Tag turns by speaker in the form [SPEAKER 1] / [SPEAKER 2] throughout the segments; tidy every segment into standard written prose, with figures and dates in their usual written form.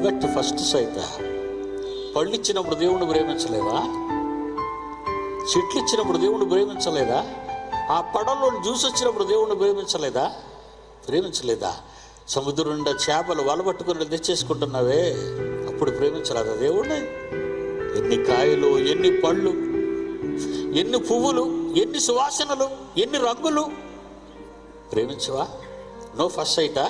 [SPEAKER 1] Love at first sight. పళ్ళు ఇచ్చినప్పుడు దేవుణ్ణి ప్రేమించలేదా? చెట్లు ఇచ్చినప్పుడు దేవుణ్ణి ప్రేమించలేదా? ఆ పడవలో జ్యూస్ వచ్చినప్పుడు దేవుణ్ణి ప్రేమించలేదా? సముద్రం నిండా చేపలు వలబట్టుకుని తెచ్చేసుకుంటున్నావే, అప్పుడు ప్రేమించలేదా దేవుణ్ణి? ఎన్ని కాయలు, ఎన్ని పళ్ళు, ఎన్ని పువ్వులు, ఎన్ని సువాసనలు, ఎన్ని రంగులు, ప్రేమించవా? నో ఫస్ట్ సైటా?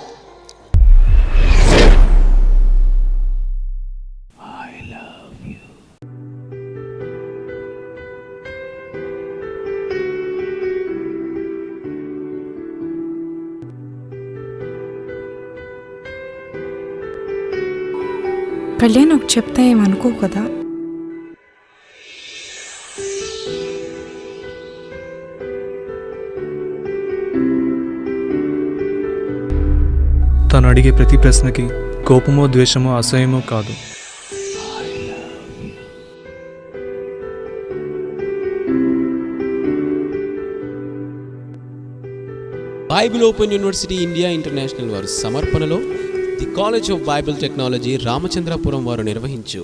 [SPEAKER 2] కళ్యాణ్ ఒకటి చెప్తా ఏమనుకో కదా.
[SPEAKER 3] తను అడిగే ప్రతి ప్రశ్నకి కోపమో ద్వేషమో అసహ్యమో కాదు,
[SPEAKER 4] Bible open university India international వారి సమర్పణలో the college of Bible technology Ramachandrapuram వారు నిర్వహించు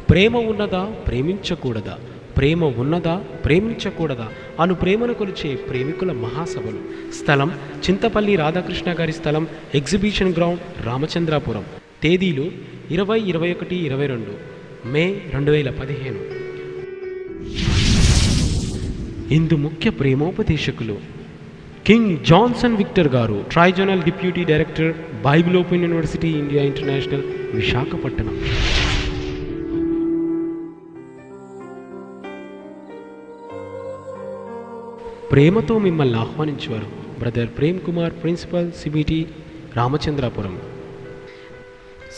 [SPEAKER 4] ప్రేమ ఉన్నదా ప్రేమించకూడదా, ప్రేమ ఉన్నదా ప్రేమించకూడదా అను ప్రేమను కొలిచే ప్రేమికుల మహాసభలు. స్థలం చింతపల్లి రాధాకృష్ణ గారి స్థలం, ఎగ్జిబిషన్ గ్రౌండ్, రామచంద్రపురం. తేదీలు 20, 21, 22 మే 2015. ఇందు ముఖ్య ప్రేమోపదేశకులు కింగ్ జాన్సన్ విక్టర్ గారు, trizonal deputy director, Bible open university India international, Visakhapatnam. ప్రేమతో మిమ్మల్ని ఆహ్వానించేవారు brother Prem Kumar, principal, CBT, Ramachandrapuram.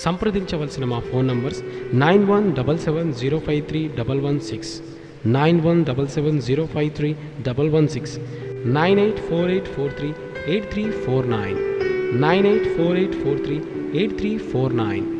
[SPEAKER 4] సంప్రదించవలసిన మా ఫోన్ నంబర్స్ 9177053116, 9177053116, 9848438349, 9848438349.